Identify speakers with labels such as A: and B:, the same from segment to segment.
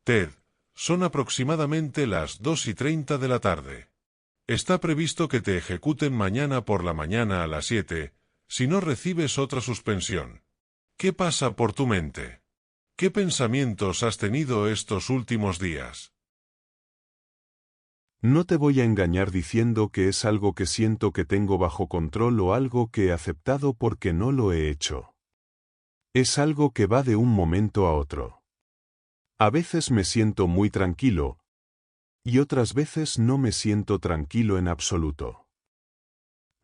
A: Ted, son aproximadamente las 2:30 de la tarde. Está previsto que te ejecuten mañana por la mañana a las 7, si no recibes otra suspensión. ¿Qué pasa por tu mente? ¿Qué pensamientos has tenido estos últimos días?
B: No te voy a engañar diciendo que es algo que siento que tengo bajo control o algo que he aceptado porque no lo he hecho. Es algo que va de un momento a otro. A veces me siento muy tranquilo, y otras veces no me siento tranquilo en absoluto.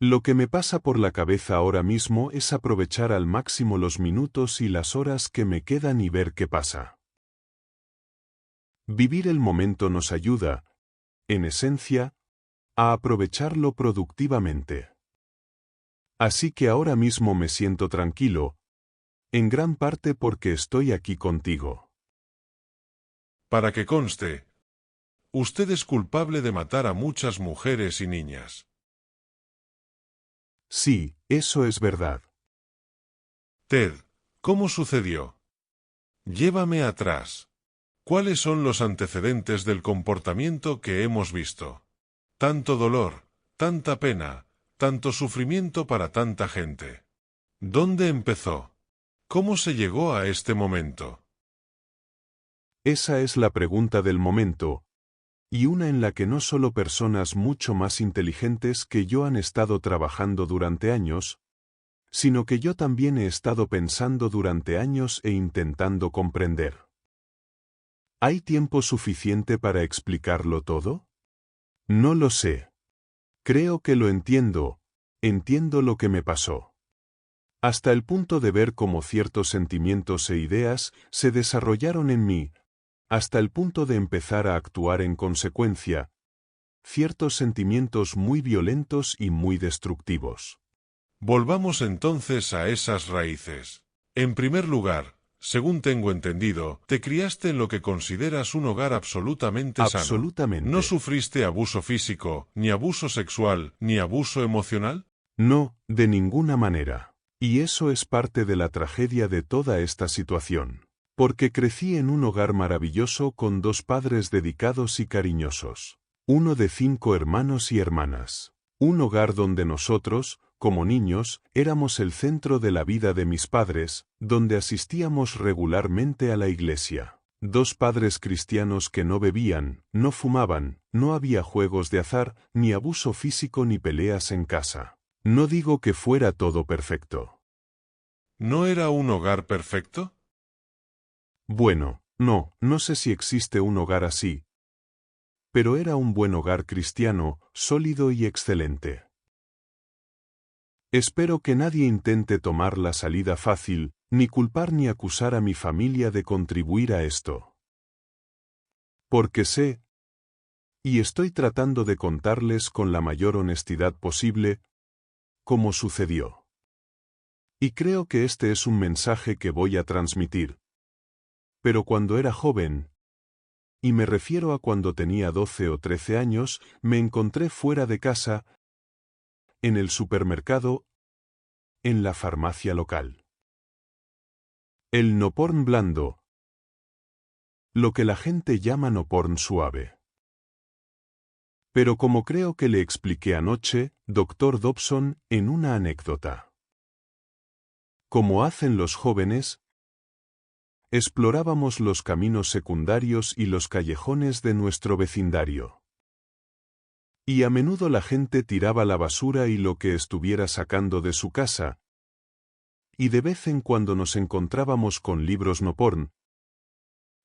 B: Lo que me pasa por la cabeza ahora mismo es aprovechar al máximo los minutos y las horas que me quedan y ver qué pasa. Vivir el momento nos ayuda, en esencia, a aprovecharlo productivamente. Así que ahora mismo me siento tranquilo, en gran parte porque estoy aquí contigo.
A: Para que conste, usted es culpable de matar a muchas mujeres y niñas.
B: Sí, eso es verdad.
A: Ted, ¿cómo sucedió? Llévame atrás. ¿Cuáles son los antecedentes del comportamiento que hemos visto? Tanto dolor, tanta pena, tanto sufrimiento para tanta gente. ¿Dónde empezó? ¿Cómo se llegó a este momento?
B: Esa es la pregunta del momento, y una en la que no solo personas mucho más inteligentes que yo han estado trabajando durante años, sino que yo también he estado pensando durante años e intentando comprender. ¿Hay tiempo suficiente para explicarlo todo? No lo sé. Creo que lo entiendo lo que me pasó. Hasta el punto de ver cómo ciertos sentimientos e ideas se desarrollaron en mí, hasta el punto de empezar a actuar en consecuencia, ciertos sentimientos muy violentos y muy destructivos.
A: Volvamos entonces a esas raíces. En primer lugar, según tengo entendido, te criaste en lo que consideras un hogar absolutamente sano.
B: Absolutamente.
A: ¿No sufriste abuso físico, ni abuso sexual, ni abuso emocional?
B: No, de ninguna manera. Y eso es parte de la tragedia de toda esta situación. Porque crecí en un hogar maravilloso con dos padres dedicados y cariñosos. Uno de 5 hermanos y hermanas. Un hogar donde nosotros, como niños, éramos el centro de la vida de mis padres, donde asistíamos regularmente a la iglesia. 2 padres cristianos que no bebían, no fumaban, no había juegos de azar, ni abuso físico ni peleas en casa. No digo que fuera todo perfecto.
A: ¿No era un hogar perfecto?
B: Bueno, no sé si existe un hogar así, pero era un buen hogar cristiano, sólido y excelente. Espero que nadie intente tomar la salida fácil, ni culpar ni acusar a mi familia de contribuir a esto. Porque sé, y estoy tratando de contarles con la mayor honestidad posible, cómo sucedió. Y creo que este es un mensaje que voy a transmitir. Pero cuando era joven, y me refiero a cuando tenía 12 o 13 años, me encontré fuera de casa, en el supermercado, en la farmacia local. El no-porn blando. Lo que la gente llama no-porn suave. Pero como creo que le expliqué anoche, Dr. Dobson, en una anécdota. Como hacen los jóvenes, explorábamos los caminos secundarios y los callejones de nuestro vecindario. Y a menudo la gente tiraba la basura y lo que estuviera sacando de su casa, y de vez en cuando nos encontrábamos con libros no porn,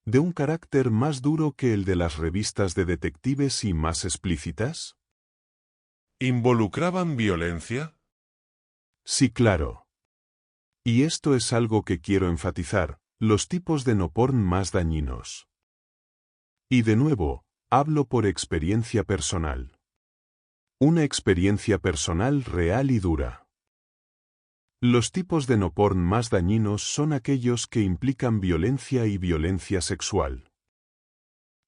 B: de un carácter más duro que el de las revistas de detectives y más explícitas.
A: ¿Involucraban violencia?
B: Sí, claro. Y esto es algo que quiero enfatizar, los tipos de no porn más dañinos. Y de nuevo, hablo por experiencia personal. Una experiencia personal real y dura. Los tipos de no porn más dañinos son aquellos que implican violencia y violencia sexual.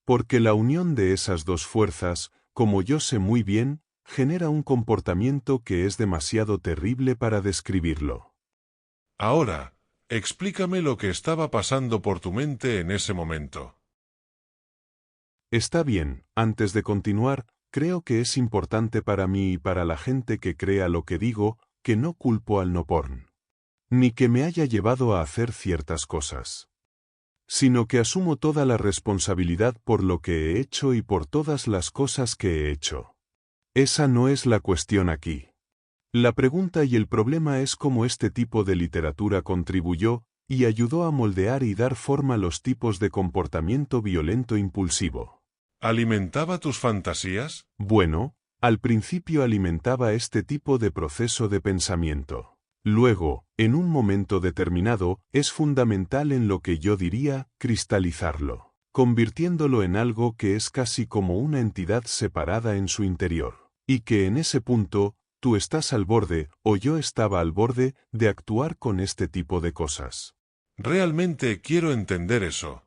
B: Porque la unión de esas dos fuerzas, como yo sé muy bien, genera un comportamiento que es demasiado terrible para describirlo.
A: Ahora, explícame lo que estaba pasando por tu mente en ese momento.
B: Está bien, antes de continuar, creo que es importante para mí y para la gente que crea lo que digo, que no culpo al no porn. Ni que me haya llevado a hacer ciertas cosas. Sino que asumo toda la responsabilidad por lo que he hecho y por todas las cosas que he hecho. Esa no es la cuestión aquí. La pregunta y el problema es cómo este tipo de literatura contribuyó y ayudó a moldear y dar forma a los tipos de comportamiento violento impulsivo.
A: ¿Alimentaba tus fantasías?
B: Bueno, al principio alimentaba este tipo de proceso de pensamiento. Luego, en un momento determinado, es fundamental en lo que yo diría, cristalizarlo, convirtiéndolo en algo que es casi como una entidad separada en su interior. Y que en ese punto, tú estás al borde, o yo estaba al borde, de actuar con este tipo de cosas.
A: Realmente quiero entender eso.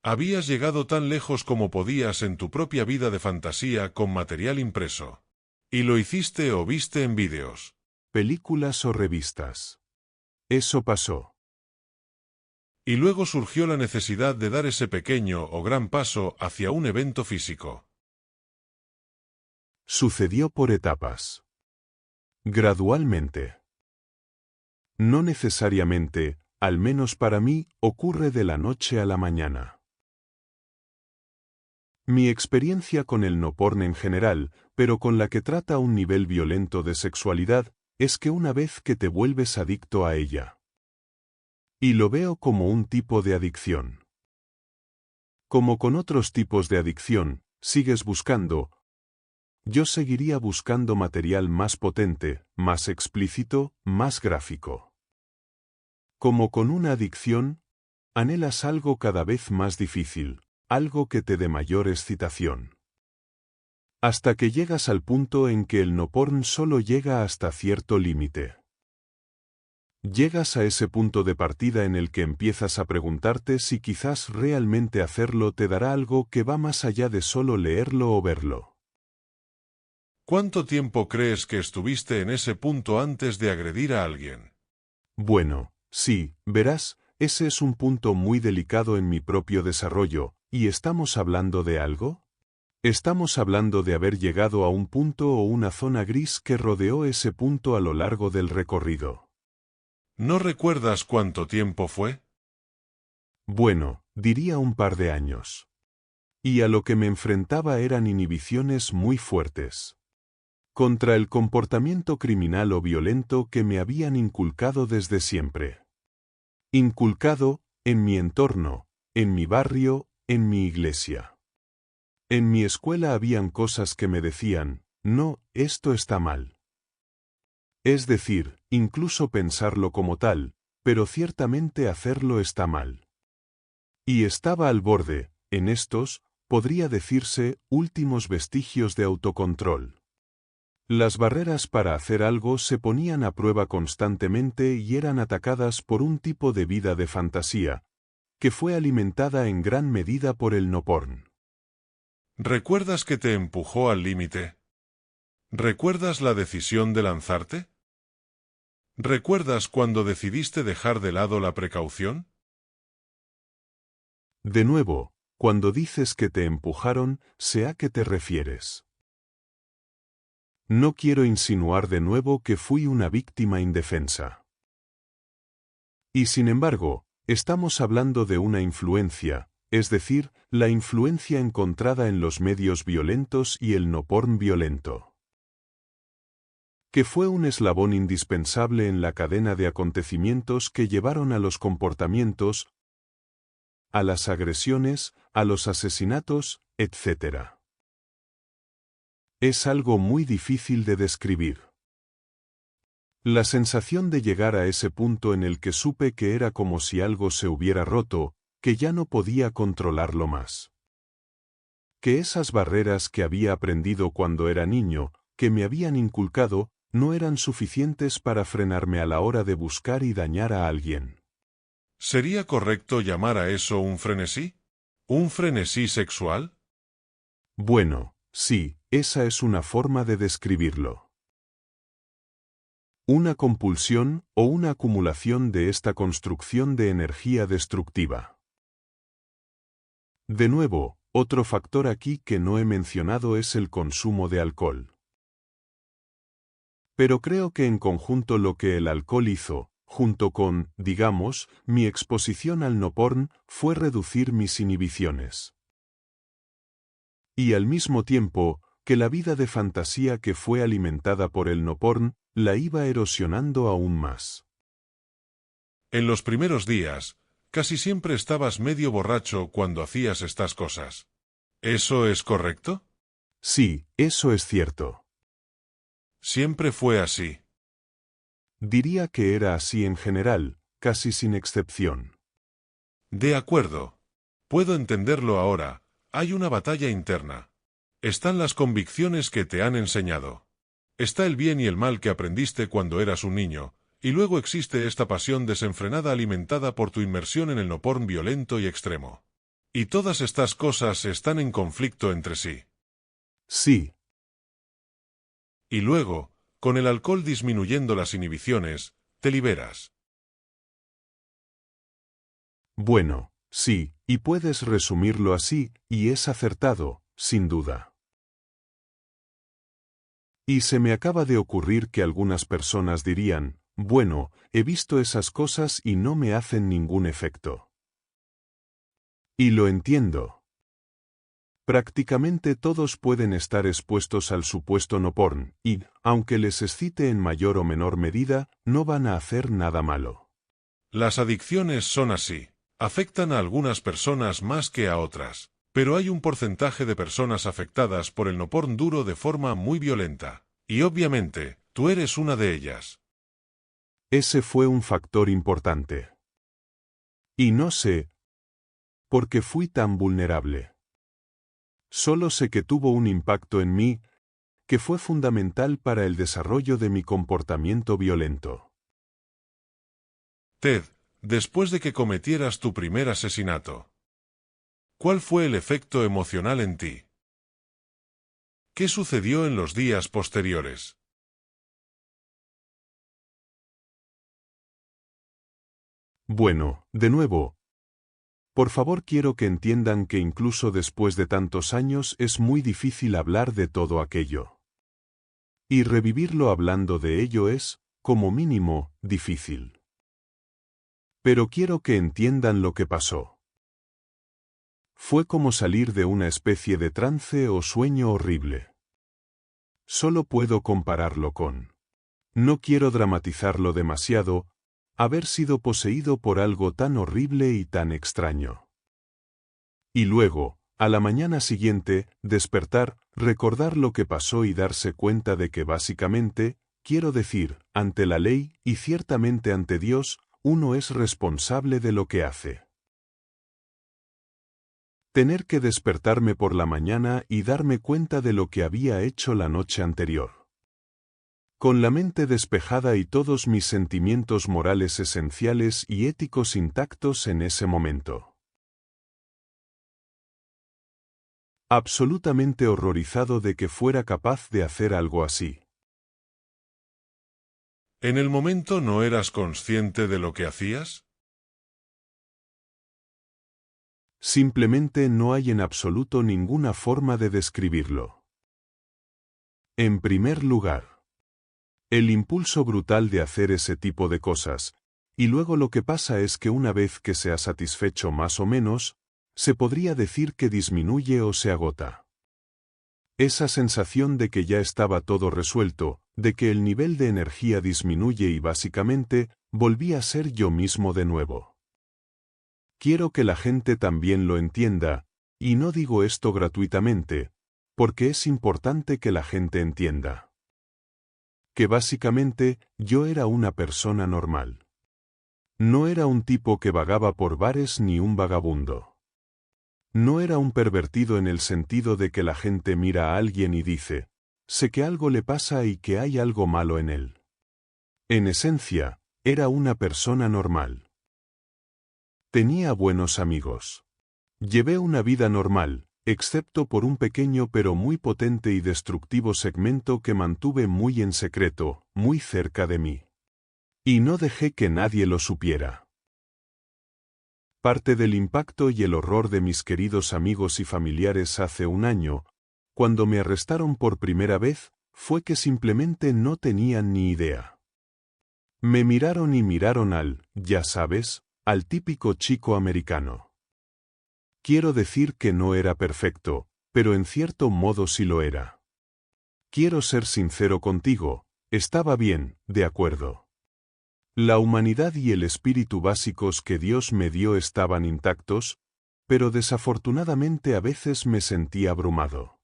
A: Habías llegado tan lejos como podías en tu propia vida de fantasía con material impreso. Y lo hiciste o viste en vídeos.
B: Películas o revistas. Eso pasó.
A: Y luego surgió la necesidad de dar ese pequeño o gran paso hacia un evento físico.
B: Sucedió por etapas. Gradualmente. No necesariamente, al menos para mí, ocurre de la noche a la mañana. Mi experiencia con el no porn en general, pero con la que trata un nivel violento de sexualidad, es que una vez que te vuelves adicto a ella. Y lo veo como un tipo de adicción. Como con otros tipos de adicción, sigues buscando. Yo seguiría buscando material más potente, más explícito, más gráfico. Como con una adicción, anhelas algo cada vez más difícil, algo que te dé mayor excitación. Hasta que llegas al punto en que el no porn solo llega hasta cierto límite. Llegas a ese punto de partida en el que empiezas a preguntarte si quizás realmente hacerlo te dará algo que va más allá de solo leerlo o verlo.
A: ¿Cuánto tiempo crees que estuviste en ese punto antes de agredir a alguien?
B: Bueno, sí, verás, ese es un punto muy delicado en mi propio desarrollo, ¿y estamos hablando de algo? Estamos hablando de haber llegado a un punto o una zona gris que rodeó ese punto a lo largo del recorrido.
A: ¿No recuerdas cuánto tiempo fue?
B: Bueno, diría un par de años. Y a lo que me enfrentaba eran inhibiciones muy fuertes. Contra el comportamiento criminal o violento que me habían inculcado desde siempre. Inculcado, en mi entorno, en mi barrio, en mi iglesia. En mi escuela habían cosas que me decían, no, esto está mal. Es decir, incluso pensarlo como tal, pero ciertamente hacerlo está mal. Y estaba al borde, en estos, podría decirse, últimos vestigios de autocontrol. Las barreras para hacer algo se ponían a prueba constantemente y eran atacadas por un tipo de vida de fantasía, que fue alimentada en gran medida por el no porn.
A: ¿Recuerdas que te empujó al límite? ¿Recuerdas la decisión de lanzarte? ¿Recuerdas cuando decidiste dejar de lado la precaución?
B: De nuevo, cuando dices que te empujaron, sé a qué te refieres. No quiero insinuar de nuevo que fui una víctima indefensa. Y sin embargo, estamos hablando de una influencia, es decir, la influencia encontrada en los medios violentos y el no porn violento. Que fue un eslabón indispensable en la cadena de acontecimientos que llevaron a los comportamientos, a las agresiones, a los asesinatos, etc. Es algo muy difícil de describir. La sensación de llegar a ese punto en el que supe que era como si algo se hubiera roto, que ya no podía controlarlo más. Que esas barreras que había aprendido cuando era niño, que me habían inculcado, no eran suficientes para frenarme a la hora de buscar y dañar a alguien.
A: ¿Sería correcto llamar a eso un frenesí? ¿Un frenesí sexual?
B: Bueno, sí, esa es una forma de describirlo. Una compulsión o una acumulación de esta construcción de energía destructiva. De nuevo, Otro factor aquí que no he mencionado es el consumo de alcohol. Pero creo que en conjunto lo que el alcohol hizo, junto con, digamos, mi exposición al no porn, fue reducir mis inhibiciones. Y al mismo tiempo, que la vida de fantasía que fue alimentada por el no porn, la iba erosionando aún más.
A: En los primeros días, casi siempre estabas medio borracho cuando hacías estas cosas. ¿Eso es correcto?
B: Sí, eso es cierto.
A: Siempre fue así.
B: Diría que era así en general, casi sin excepción.
A: De acuerdo. Puedo entenderlo ahora. Hay una batalla interna. Están las convicciones que te han enseñado. Está el bien y el mal que aprendiste cuando eras un niño, y luego existe esta pasión desenfrenada alimentada por tu inmersión en el no porn violento y extremo. Y todas estas cosas están en conflicto entre sí.
B: Sí.
A: Y luego, con el alcohol disminuyendo las inhibiciones, te liberas.
B: Bueno, sí, y puedes resumirlo así, y es acertado, sin duda. Y se me acaba de ocurrir que algunas personas dirían, bueno, he visto esas cosas y no me hacen ningún efecto. Y lo entiendo. Prácticamente todos pueden estar expuestos al supuesto no porn, y, aunque les excite en mayor o menor medida, no van a hacer nada malo.
A: Las adicciones son así. Afectan a algunas personas más que a otras, pero hay un porcentaje de personas afectadas por el no porn duro de forma muy violenta, y obviamente, tú eres una de ellas.
B: Ese fue un factor importante. Y no sé por qué fui tan vulnerable. Solo sé que tuvo un impacto en mí, que fue fundamental para el desarrollo de mi comportamiento violento.
A: Ted, después de que cometieras tu primer asesinato, ¿cuál fue el efecto emocional en ti? ¿Qué sucedió en los días posteriores?
B: Bueno, de nuevo, por favor quiero que entiendan que incluso después de tantos años es muy difícil hablar de todo aquello. Y revivirlo hablando de ello es, como mínimo, difícil. Pero quiero que entiendan lo que pasó. Fue como salir de una especie de trance o sueño horrible. Solo puedo compararlo con... No quiero dramatizarlo demasiado, haber sido poseído por algo tan horrible y tan extraño. Y luego, a la mañana siguiente, despertar, recordar lo que pasó y darse cuenta de que básicamente, quiero decir, ante la ley y ciertamente ante Dios, uno es responsable de lo que hace. Tener que despertarme por la mañana y darme cuenta de lo que había hecho la noche anterior. Con la mente despejada y todos mis sentimientos morales esenciales y éticos intactos en ese momento. Absolutamente horrorizado de que fuera capaz de hacer algo así.
A: ¿En el momento no eras consciente de lo que hacías?
B: Simplemente no hay en absoluto ninguna forma de describirlo. En primer lugar, el impulso brutal de hacer ese tipo de cosas, y luego lo que pasa es que una vez que se ha satisfecho más o menos, se podría decir que disminuye o se agota. Esa sensación de que ya estaba todo resuelto, de que el nivel de energía disminuye y básicamente, volví a ser yo mismo de nuevo. Quiero que la gente también lo entienda, y no digo esto gratuitamente, porque es importante que la gente entienda. Que básicamente, yo era una persona normal. No era un tipo que vagaba por bares ni un vagabundo. No era un pervertido en el sentido de que la gente mira a alguien y dice, sé que algo le pasa y que hay algo malo en él. En esencia, era una persona normal. Tenía buenos amigos. Llevé una vida normal, excepto por un pequeño pero muy potente y destructivo segmento que mantuve muy en secreto, muy cerca de mí. Y no dejé que nadie lo supiera. Parte del impacto y el horror de mis queridos amigos y familiares hace un año, cuando me arrestaron por primera vez, fue que simplemente no tenían ni idea. Me miraron y miraron ya sabes, al típico chico americano. Quiero decir que no era perfecto, pero en cierto modo sí lo era. Quiero ser sincero contigo, estaba bien, de acuerdo. La humanidad y el espíritu básicos que Dios me dio estaban intactos, pero desafortunadamente a veces me sentí abrumado.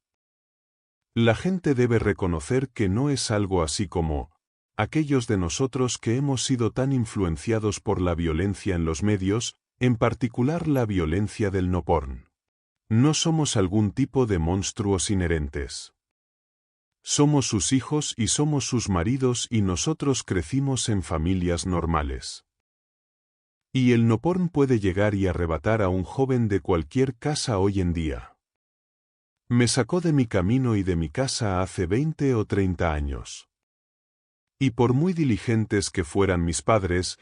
B: La gente debe reconocer que no es algo así como aquellos de nosotros que hemos sido tan influenciados por la violencia en los medios, en particular la violencia del no porn. No somos algún tipo de monstruos inherentes. Somos sus hijos y somos sus maridos y nosotros crecimos en familias normales. Y el no porn puede llegar y arrebatar a un joven de cualquier casa hoy en día. Me sacó de mi camino y de mi casa hace 20 o 30 años. Y por muy diligentes que fueran mis padres,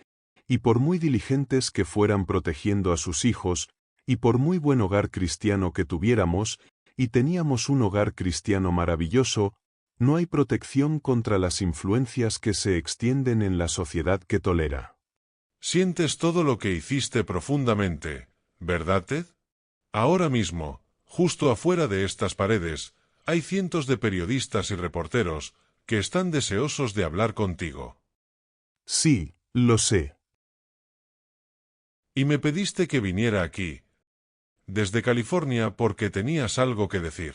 B: y por muy diligentes que fueran protegiendo a sus hijos, y por muy buen hogar cristiano que tuviéramos, y teníamos un hogar cristiano maravilloso, no hay protección contra las influencias que se extienden en la sociedad que tolera.
A: Sientes todo lo que hiciste profundamente, ¿verdad, Ted? Ahora mismo, justo afuera de estas paredes, hay cientos de periodistas y reporteros que están deseosos de hablar contigo.
B: Sí, lo sé.
A: Y me pediste que viniera aquí, desde California, porque tenías algo que decir.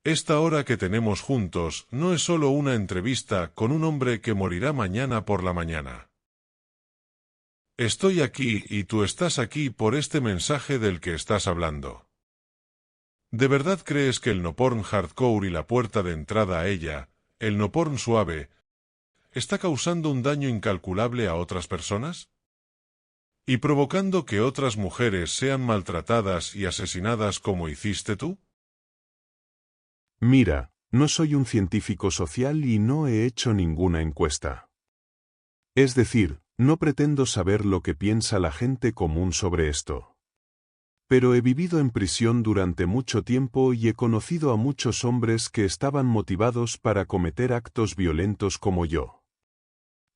A: Esta hora que tenemos juntos no es solo una entrevista con un hombre que morirá mañana por la mañana. Estoy aquí y tú estás aquí por este mensaje del que estás hablando. ¿De verdad crees que el no porn hardcore y la puerta de entrada a ella, el no porn suave, está causando un daño incalculable a otras personas? ¿Y provocando que otras mujeres sean maltratadas y asesinadas como hiciste tú?
B: Mira, no soy un científico social y no he hecho ninguna encuesta. Es decir, no pretendo saber lo que piensa la gente común sobre esto. Pero he vivido en prisión durante mucho tiempo y he conocido a muchos hombres que estaban motivados para cometer actos violentos como yo.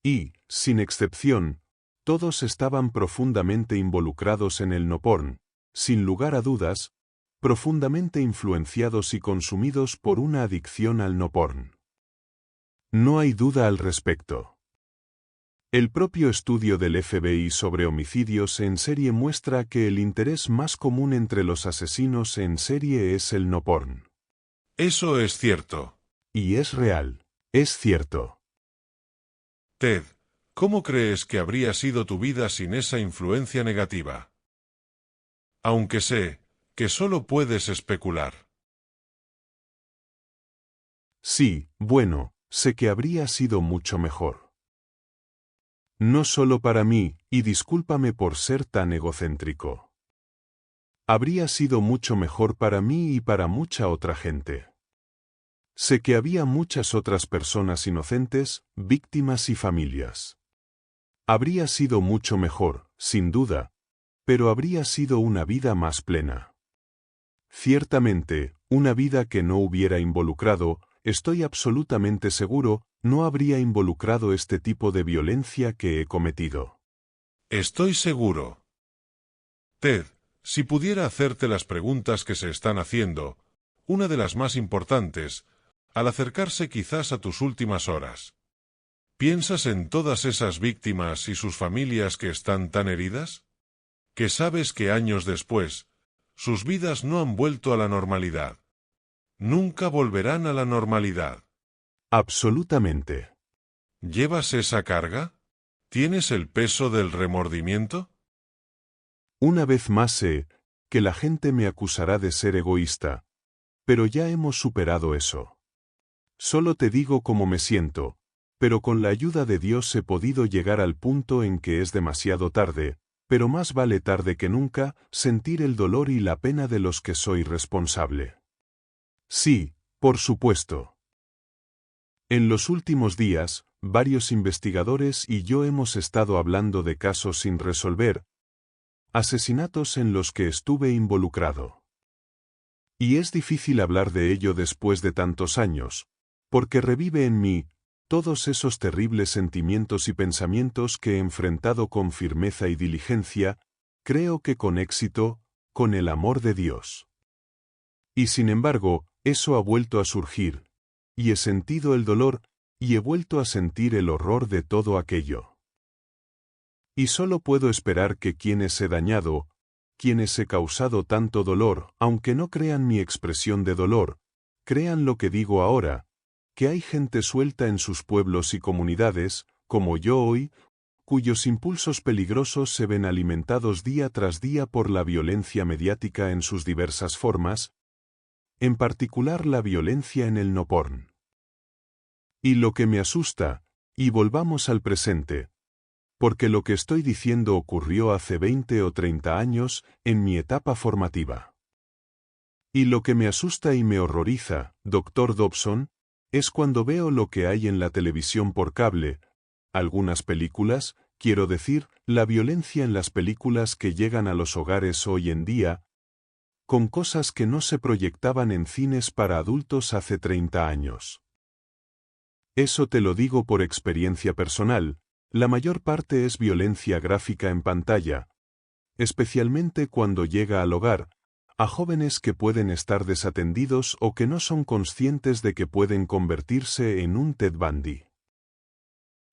B: Y, sin excepción, todos estaban profundamente involucrados en el no porn, sin lugar a dudas, profundamente influenciados y consumidos por una adicción al no porn. No hay duda al respecto. El propio estudio del FBI sobre homicidios en serie muestra que el interés más común entre los asesinos en serie es el no porn.
A: Eso es cierto.
B: Y es real, es cierto.
A: Ted, ¿cómo crees que habría sido tu vida sin esa influencia negativa? Aunque sé que solo puedes especular.
B: Sí, bueno, sé que habría sido mucho mejor. No solo para mí, y discúlpame por ser tan egocéntrico. Habría sido mucho mejor para mí y para mucha otra gente. Sé que había muchas otras personas inocentes, víctimas y familias. Habría sido mucho mejor, sin duda, pero habría sido una vida más plena. Ciertamente, una vida que no hubiera involucrado, estoy absolutamente seguro, no habría involucrado este tipo de violencia que he cometido.
A: Estoy seguro. Ted, si pudiera hacerte las preguntas que se están haciendo, una de las más importantes, al acercarse quizás a tus últimas horas. ¿Piensas en todas esas víctimas y sus familias que están tan heridas? ¿Que sabes que años después, sus vidas no han vuelto a la normalidad? Nunca volverán a la normalidad.
B: Absolutamente.
A: ¿Llevas esa carga? ¿Tienes el peso del remordimiento?
B: Una vez más sé que la gente me acusará de ser egoísta, pero ya hemos superado eso. Solo te digo cómo me siento, pero con la ayuda de Dios he podido llegar al punto en que es demasiado tarde, pero más vale tarde que nunca, sentir el dolor y la pena de los que soy responsable. Sí, por supuesto. En los últimos días, varios investigadores y yo hemos estado hablando de casos sin resolver, asesinatos en los que estuve involucrado. Y es difícil hablar de ello después de tantos años, porque revive en mí todos esos terribles sentimientos y pensamientos que he enfrentado con firmeza y diligencia, creo que con éxito, con el amor de Dios. Y sin embargo, eso ha vuelto a surgir, y he sentido el dolor, y he vuelto a sentir el horror de todo aquello. Y solo puedo esperar que quienes he dañado, quienes he causado tanto dolor, aunque no crean mi expresión de dolor, crean lo que digo ahora, que hay gente suelta en sus pueblos y comunidades, como yo hoy, cuyos impulsos peligrosos se ven alimentados día tras día por la violencia mediática en sus diversas formas, en particular la violencia en el no porn. Y lo que me asusta, y volvamos al presente, porque lo que estoy diciendo ocurrió hace 20 o 30 años, en mi etapa formativa. Y lo que me asusta y me horroriza, Dr. Dobson, es cuando veo lo que hay en la televisión por cable, algunas películas, quiero decir, la violencia en las películas que llegan a los hogares hoy en día, con cosas que no se proyectaban en cines para adultos hace 30 años. Eso te lo digo por experiencia personal, la mayor parte es violencia gráfica en pantalla, especialmente cuando llega al hogar, a jóvenes que pueden estar desatendidos o que no son conscientes de que pueden convertirse en un Ted Bundy.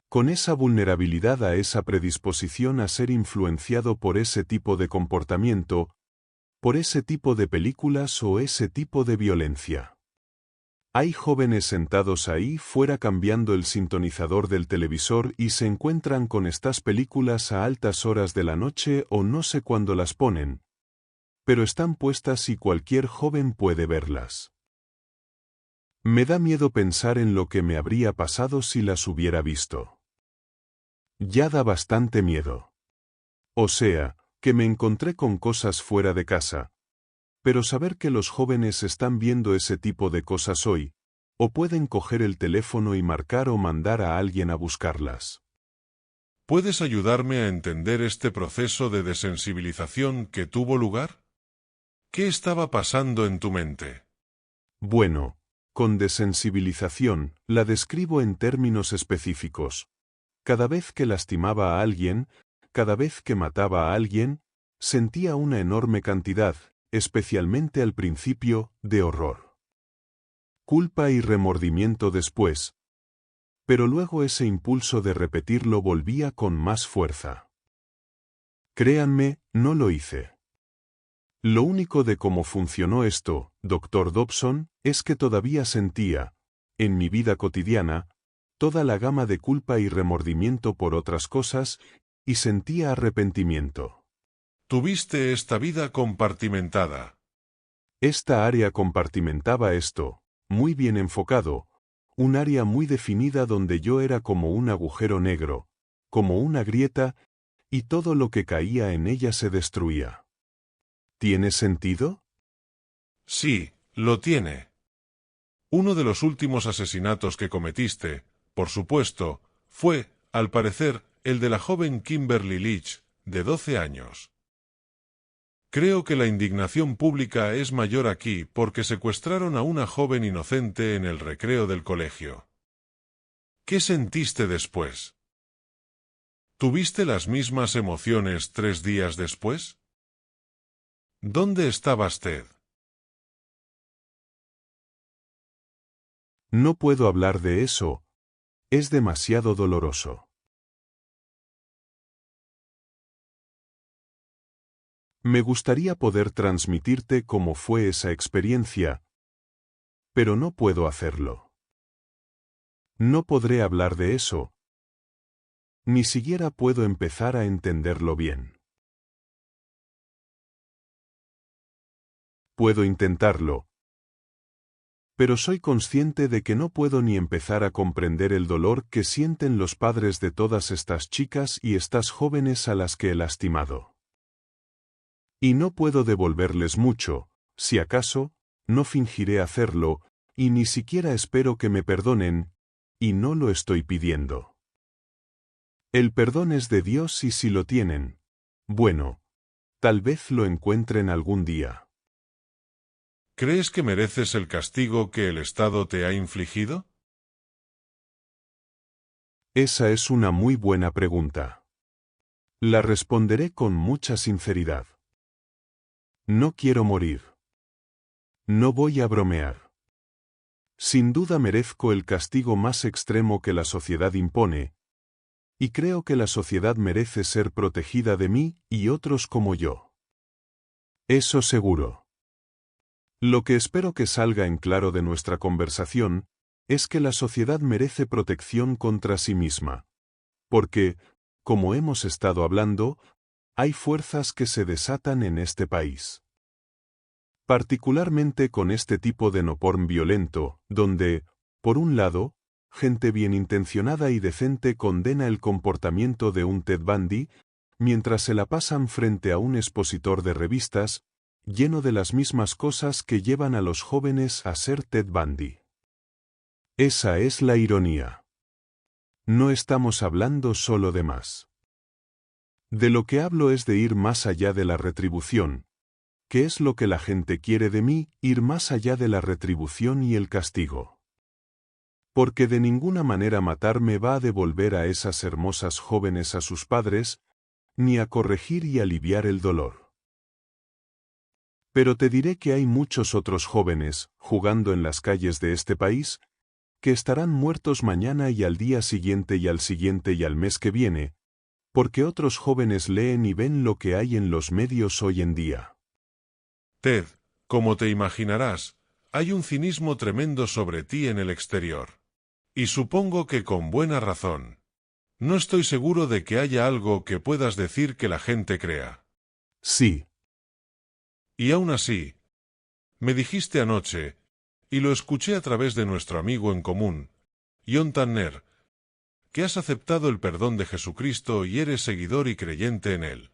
B: Con esa vulnerabilidad a esa predisposición a ser influenciado por ese tipo de comportamiento, por ese tipo de películas o ese tipo de violencia. Hay jóvenes sentados ahí fuera cambiando el sintonizador del televisor y se encuentran con estas películas a altas horas de la noche o no sé cuándo las ponen, pero están puestas y cualquier joven puede verlas. Me da miedo pensar en lo que me habría pasado si las hubiera visto. Ya da bastante miedo. O sea, que me encontré con cosas fuera de casa. Pero saber que los jóvenes están viendo ese tipo de cosas hoy, o pueden coger el teléfono y marcar o mandar a alguien a buscarlas.
A: ¿Puedes ayudarme a entender este proceso de desensibilización que tuvo lugar? ¿Qué estaba pasando en tu mente?
B: Bueno, con desensibilización, la describo en términos específicos. Cada vez que lastimaba a alguien, cada vez que mataba a alguien, sentía una enorme cantidad, especialmente al principio, de horror. Culpa y remordimiento después. Pero luego ese impulso de repetirlo volvía con más fuerza. Créanme, no lo hice. Lo único de cómo funcionó esto, Dr. Dobson, es que todavía sentía, en mi vida cotidiana, toda la gama de culpa y remordimiento por otras cosas, y sentía arrepentimiento.
A: Tuviste esta vida compartimentada.
B: Esta área compartimentaba esto, muy bien enfocado, un área muy definida donde yo era como un agujero negro, como una grieta, y todo lo que caía en ella se destruía. ¿Tiene sentido?
A: Sí, lo tiene. Uno de los últimos asesinatos que cometiste, por supuesto, fue, al parecer, el de la joven Kimberly Leach, de 12 años. Creo que la indignación pública es mayor aquí porque secuestraron a una joven inocente en el recreo del colegio. ¿Qué sentiste después? ¿Tuviste las mismas emociones 3 días después? ¿Dónde estabas, Ted?
B: No puedo hablar de eso. Es demasiado doloroso. Me gustaría poder transmitirte cómo fue esa experiencia, pero no puedo hacerlo. No podré hablar de eso. Ni siquiera puedo empezar a entenderlo bien. Puedo intentarlo, pero soy consciente de que no puedo ni empezar a comprender el dolor que sienten los padres de todas estas chicas y estas jóvenes a las que he lastimado. Y no puedo devolverles mucho, si acaso, no fingiré hacerlo, y ni siquiera espero que me perdonen, y no lo estoy pidiendo. El perdón es de Dios y si lo tienen, bueno, Tal vez lo encuentren algún día.
A: ¿Crees que mereces el castigo que el Estado te ha infligido?
B: Esa es una muy buena pregunta. La responderé con mucha sinceridad. No quiero morir. No voy a bromear. Sin duda merezco el castigo más extremo que la sociedad impone, y creo que la sociedad merece ser protegida de mí y otros como yo. Eso seguro. Lo que espero que salga en claro de nuestra conversación es que la sociedad merece protección contra sí misma. Porque, como hemos estado hablando, hay fuerzas que se desatan en este país. Particularmente con este tipo de no porn violento, donde, por un lado, gente bien intencionada y decente condena el comportamiento de un Ted Bundy, mientras se la pasan frente a un expositor de revistas, lleno de las mismas cosas que llevan a los jóvenes a ser Ted Bundy. Esa es la ironía. No estamos hablando solo de más. De lo que hablo es de ir más allá de la retribución. ¿Qué es lo que la gente quiere de mí? Ir más allá de la retribución y el castigo. Porque de ninguna manera matarme va a devolver a esas hermosas jóvenes a sus padres, ni a corregir y aliviar el dolor. Pero te diré que hay muchos otros jóvenes, jugando en las calles de este país, que estarán muertos mañana y al día siguiente y al siguiente y al mes que viene, porque otros jóvenes leen y ven lo que hay en los medios hoy en día.
A: Ted, como te imaginarás, hay un cinismo tremendo sobre ti en el exterior. Y supongo que con buena razón. No estoy seguro de que haya algo que puedas decir que la gente crea.
B: Sí.
A: Y aún así, me dijiste anoche, y lo escuché a través de nuestro amigo en común, John Tanner, que has aceptado el perdón de Jesucristo y eres seguidor y creyente en él.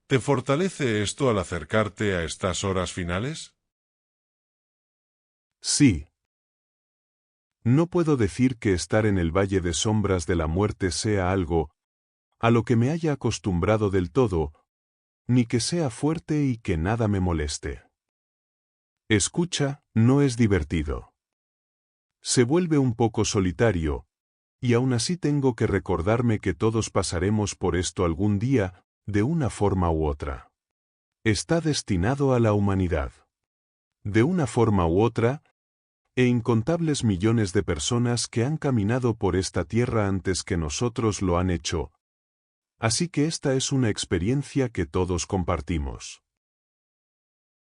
A: ¿Te fortalece esto al acercarte a estas horas finales?
B: Sí. No puedo decir que estar en el valle de sombras de la muerte sea algo a lo que me haya acostumbrado del todo, ni que sea fuerte y que nada me moleste. Escucha, no es divertido. Se vuelve un poco solitario, y aún así tengo que recordarme que todos pasaremos por esto algún día, de una forma u otra. Está destinado a la humanidad. De una forma u otra, e incontables millones de personas que han caminado por esta tierra antes que nosotros lo han hecho. Así que esta es una experiencia que todos compartimos.